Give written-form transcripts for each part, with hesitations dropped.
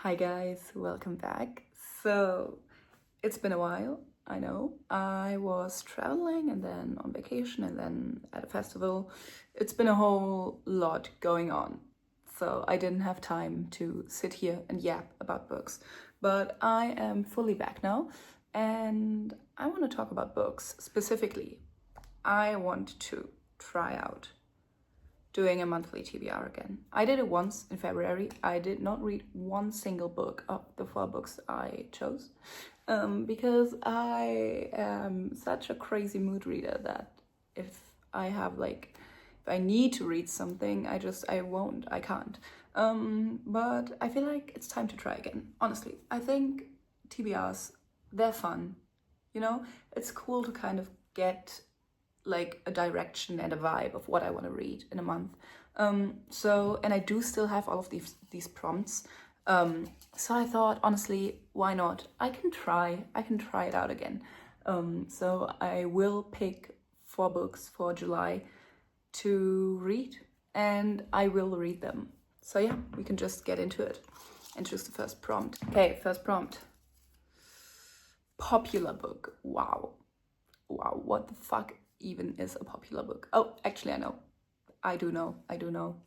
Hi guys, welcome back. So it's been a while, I know. I was traveling and then on vacation and then at a festival. It's been a whole lot going on. So I didn't have time to sit here and yap about books. But I am fully back now and I want to talk about books specifically. I want to try out doing a monthly TBR again. I did it once in February. I did not read one single book of the 4 books I chose because I am such a crazy mood reader that if I have if I need to read something, I can't. But I feel like it's time to try again. Honestly, I think TBRs, they're fun. You know, it's cool to kind of get like a direction and a vibe of what I want to read in a month. And I do still have all of these prompts. So I thought, honestly, why not? I can try it out again. So I will pick 4 books for July to read, and I will read them. So yeah, we can just get into it and choose the first prompt. Okay, first prompt. Popular book. Wow, what the fuck even is a popular book? Oh, actually, I do know.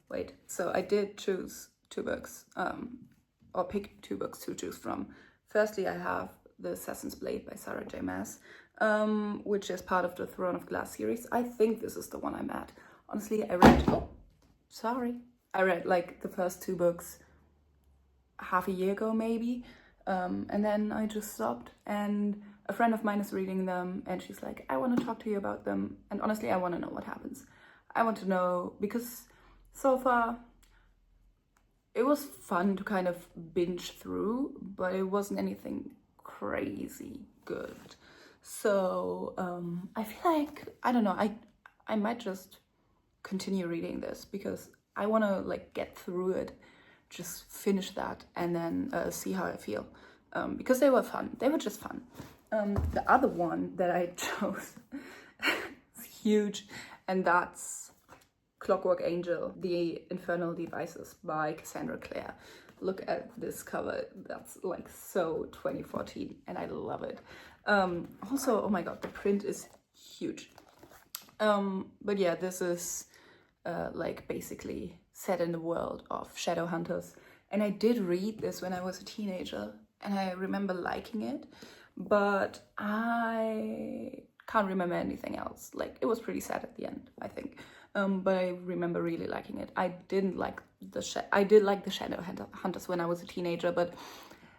Wait, so I did choose 2 books, or pick 2 books to choose from. Firstly, I have The Assassin's Blade by Sarah J. Maas, which is part of the Throne of Glass series. I think this is the one I'm at. Honestly, I read like the first 2 books half a year ago maybe, and then I just stopped, and a friend of mine is reading them and she's like, I want to talk to you about them. And honestly, I want to know what happens. I want to know, because so far it was fun to kind of binge through, but it wasn't anything crazy good. So I feel like, I don't know, I might just continue reading this because I want to like get through it, just finish that, and then see how I feel, because they were fun. They were just fun. The other one that I chose is huge, and that's Clockwork Angel, The Infernal Devices by Cassandra Clare. Look at this cover. That's like so 2014, and I love it. Also, oh my god, the print is huge. But yeah, this is like basically set in the world of Shadowhunters. And I did read this when I was a teenager, and I remember liking it, but I can't remember anything else. Like, it was pretty sad at the end, I think. But I remember really liking it. I did like the Shadowhunters when I was a teenager, but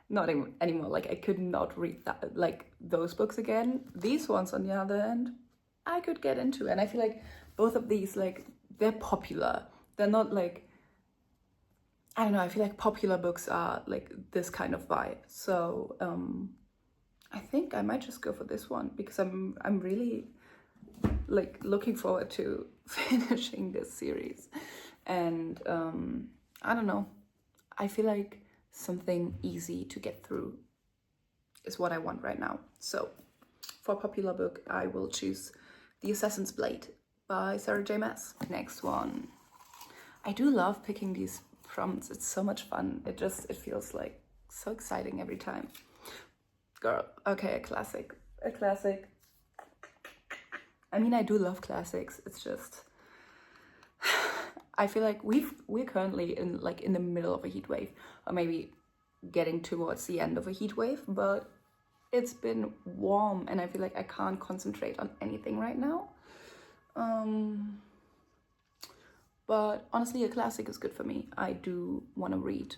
not anymore. Like, I could not read that, like those books again. These ones, on the other hand, I could get into, and I feel like both of these, like, they're popular. They're not like, I don't know, I feel like popular books are like this kind of vibe. So I think I might just go for this one because I'm really like looking forward to finishing this series. And I don't know, I feel like something easy to get through is what I want right now. So for a popular book, I will choose The Assassin's Blade by Sarah J. Maas. Next one. I do love picking these prompts. It's so much fun. It feels like so exciting every time. Girl, okay, a classic. I mean, I do love classics. It's just, I feel like we're currently in the middle of a heat wave, or maybe getting towards the end of a heat wave, but it's been warm and I feel like I can't concentrate on anything right now. But honestly, a classic is good for me. I do want to read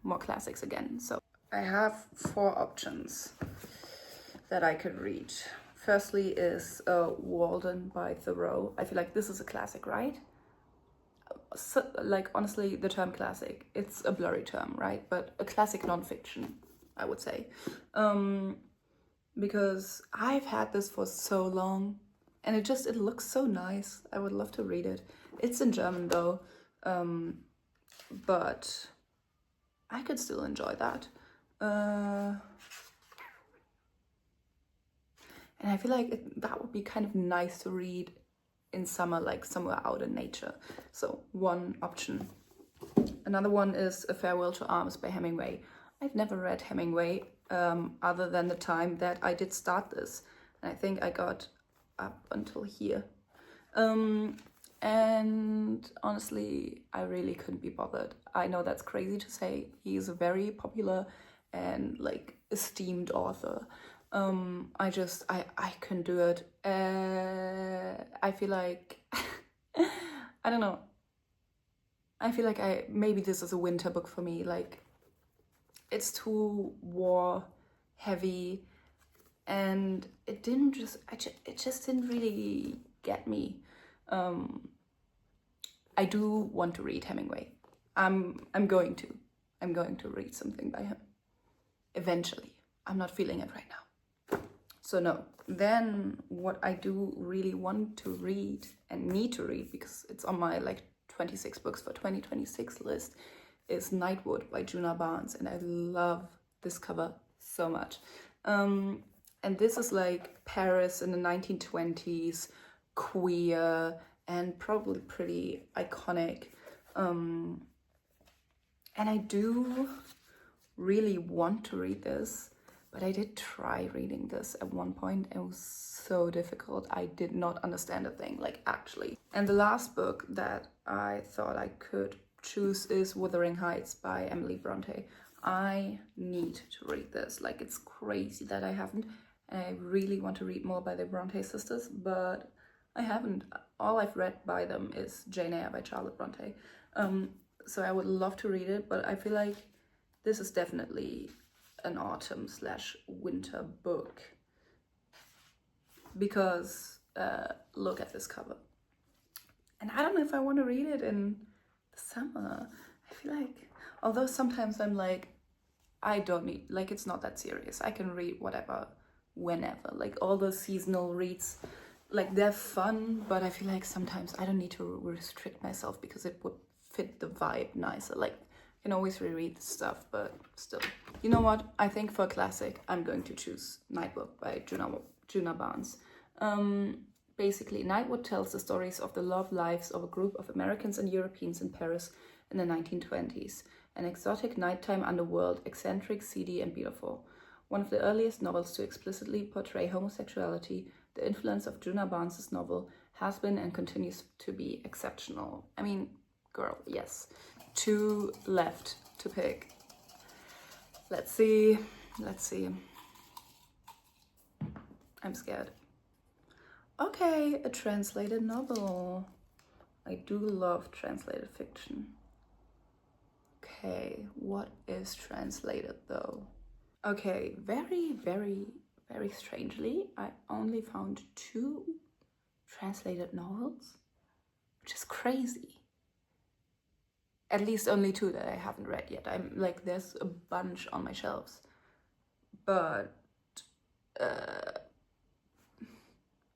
more classics again. So I have 4 options that I could read. Firstly is Walden by Thoreau. I feel like this is a classic, right? So, like, honestly, the term classic, it's a blurry term, right? But a classic nonfiction, I would say. Because I've had this for so long, and it looks so nice. I would love to read it. It's in German though, but I could still enjoy that. And I feel like that would be kind of nice to read in summer, like somewhere out in nature. So one option. Another one is A Farewell to Arms by Hemingway. I've never read Hemingway other than the time that I did start this. And I think I got up until here. And honestly, I really couldn't be bothered. I know that's crazy to say. He's a very popular and like esteemed author. I couldn't do it. I feel like I don't know. I feel like maybe this is a winter book for me. Like, it's too war heavy, and it just didn't really get me. I do want to read Hemingway. I'm going to read something by him eventually. I'm not feeling it right now. So no. Then what I do really want to read and need to read, because it's on my like 26 books for 2026 list, is Nightwood by Juna Barnes, and I love this cover so much. And this is like Paris in the 1920s, queer, and probably pretty iconic. And I do really want to read this, but I did try reading this at one point. It was so difficult. I did not understand a thing, like actually. And the last book that I thought I could choose is Wuthering Heights by Emily Bronte. I need to read this. Like, it's crazy that I haven't. And I really want to read more by the Bronte sisters, but I haven't. All I've read by them is Jane Eyre by Charlotte Bronte. So I would love to read it, but I feel like this is definitely an autumn/winter book, because look at this cover. And I don't know if I want to read it in the summer. I feel like, although sometimes I'm like, I don't need, like, it's not that serious. I can read whatever, whenever. Like, all those seasonal reads, like, they're fun, but I feel like sometimes I don't need to restrict myself because it would fit the vibe nicer. Like, I can always reread the stuff, but still. You know what? I think for a classic, I'm going to choose Nightwood by Juna Barnes. Basically, Nightwood tells the stories of the love lives of a group of Americans and Europeans in Paris in the 1920s. An exotic nighttime underworld, eccentric, seedy, and beautiful. One of the earliest novels to explicitly portray homosexuality, the influence of Juna Barnes' novel has been and continues to be exceptional. I mean, girl, yes. 2 left to pick. Let's see. I'm scared. Okay, a translated novel. I do love translated fiction. Okay, what is translated though? Okay, very, very, very strangely, I only found 2 translated novels, which is crazy. At least only 2 that I haven't read yet. I'm like, there's a bunch on my shelves, but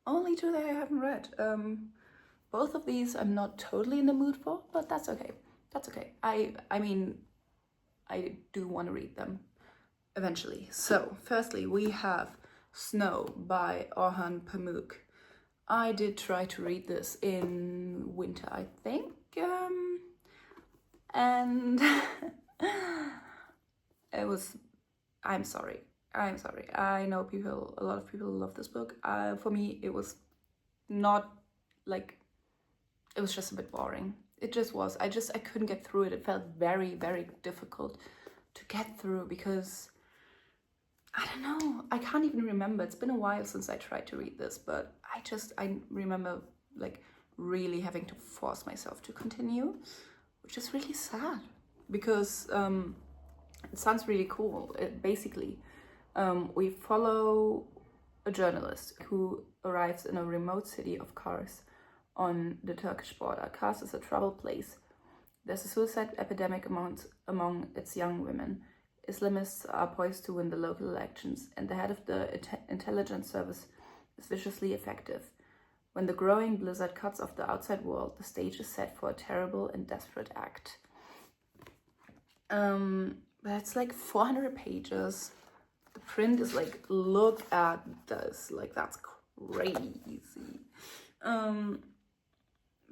only 2 that I haven't read. Both of these I'm not totally in the mood for, but that's okay. That's okay. I mean, I do want to read them eventually. So, firstly, we have Snow by Orhan Pamuk. I did try to read this in winter, I think. And it was, I'm sorry. I know a lot of people love this book. For me, it was not like, it was just a bit boring. It just was. I couldn't get through it. It felt very, very difficult to get through because, I don't know, I can't even remember. It's been a while since I tried to read this, but I remember like really having to force myself to continue, which is really sad because it sounds really cool. Basically, we follow a journalist who arrives in a remote city of Kars on the Turkish border. Kars is a troubled place. There's a suicide epidemic among its young women. Islamists are poised to win the local elections, and the head of the intelligence service is viciously effective. When the growing blizzard cuts off the outside world, the stage is set for a terrible and desperate act. That's like 400 pages. The print is like, look at this, like that's crazy.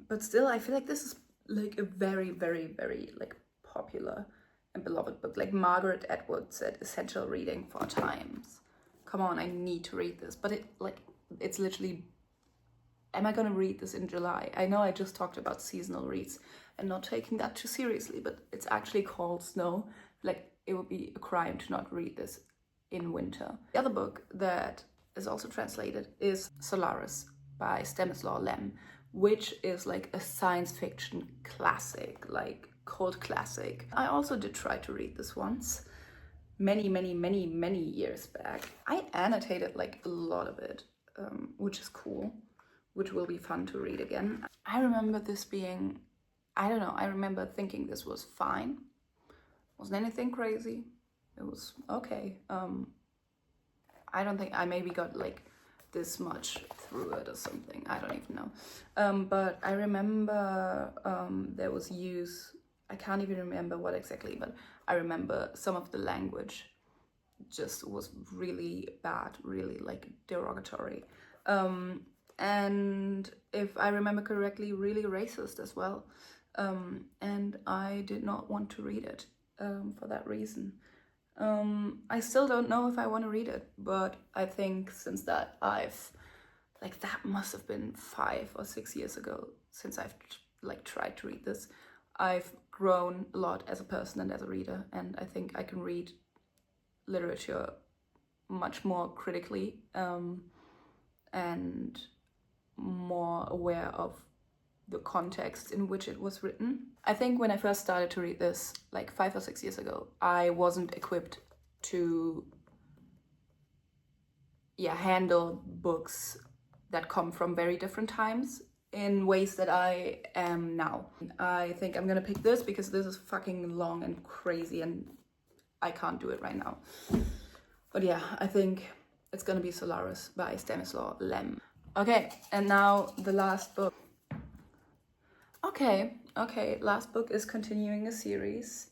But still, I feel like this is like a very, very, very like popular and beloved book. Like Margaret Atwood said, essential reading for our times. Come on, I need to read this. But it's literally, am I gonna read this in July? I know I just talked about seasonal reads and not taking that too seriously, but it's actually called Snow. Like, it would be a crime to not read this in winter. The other book that is also translated is Solaris by Stanislaw Lem, which is like a science fiction classic, like cult classic. I also did try to read this once, many years back. I annotated like a lot of it, which is cool, which will be fun to read again. I remember this being, I don't know, I remember thinking this was fine. Wasn't anything crazy. It was okay. I don't think I maybe got like this much through it or something. I don't even know. But I remember there was use, I can't even remember what exactly, but I remember some of the language just was really bad, really like derogatory. And if I remember correctly, really racist as well. And I did not want to read it for that reason. I still don't know if I want to read it, but I think since that that must have been 5 or 6 years ago since I've like tried to read this. I've grown a lot as a person and as a reader, and I think I can read literature much more critically and more aware of the context in which it was written. I think when I first started to read this, like 5 or 6 years ago, I wasn't equipped to handle books that come from very different times in ways that I am now. I think I'm gonna pick this because this is fucking long and crazy and I can't do it right now. But yeah, I think it's gonna be Solaris by Stanislaw Lem. Okay, and now the last book. Okay, last book is continuing a series.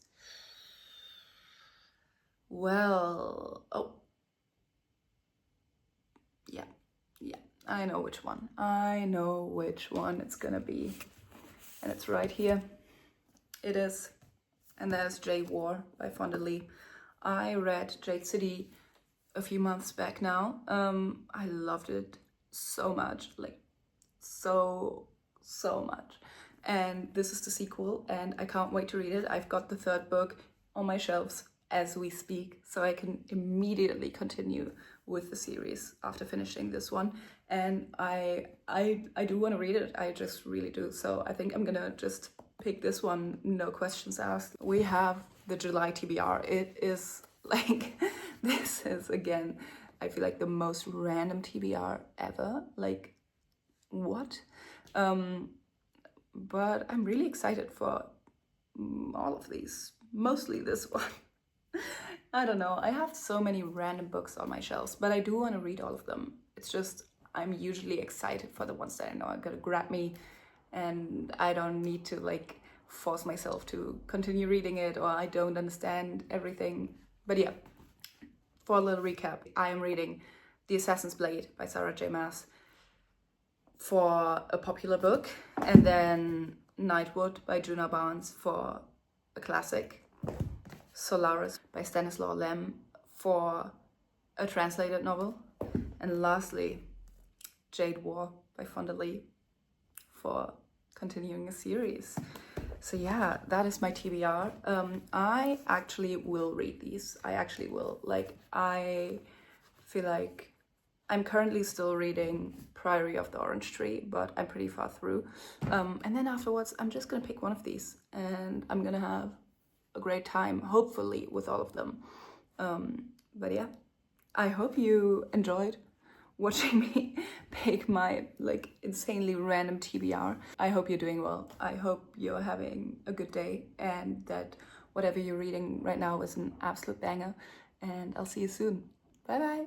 Well, yeah, I know which one. I know which one it's gonna be. And it's right here. It is. And there's Jade War by Fonda Lee. I read Jade City a few months back now. I loved it so much, like so much. And this is the sequel and I can't wait to read it. I've got the 3rd book on my shelves as we speak, so I can immediately continue with the series after finishing this one. And I do want to read it. I just really do. So I think I'm gonna just pick this one, no questions asked. We have the July TBR. It is like, this is again, I feel like the most random TBR ever. Like, what? But I'm really excited for all of these, mostly this one. I don't know, I have so many random books on my shelves, but I do want to read all of them. It's just, I'm usually excited for the ones that I know are gonna grab me and I don't need to like force myself to continue reading it, or I don't understand everything. But yeah, for a little recap, I am reading The Assassin's Blade by Sarah J Maas for a popular book, and then Nightwood by Juna Barnes for a classic, Solaris by Stanislaw Lem for a translated novel, and lastly Jade War by Fonda Lee for continuing a series. So yeah, that is my TBR. I actually will read these. I actually will. Like, I feel like I'm currently still reading Priory of the Orange Tree, but I'm pretty far through. And then afterwards, I'm just gonna pick one of these and I'm gonna have a great time, hopefully, with all of them. But yeah, I hope you enjoyed watching me pick my like insanely random TBR. I hope you're doing well. I hope you're having a good day and that whatever you're reading right now is an absolute banger. And I'll see you soon. Bye bye.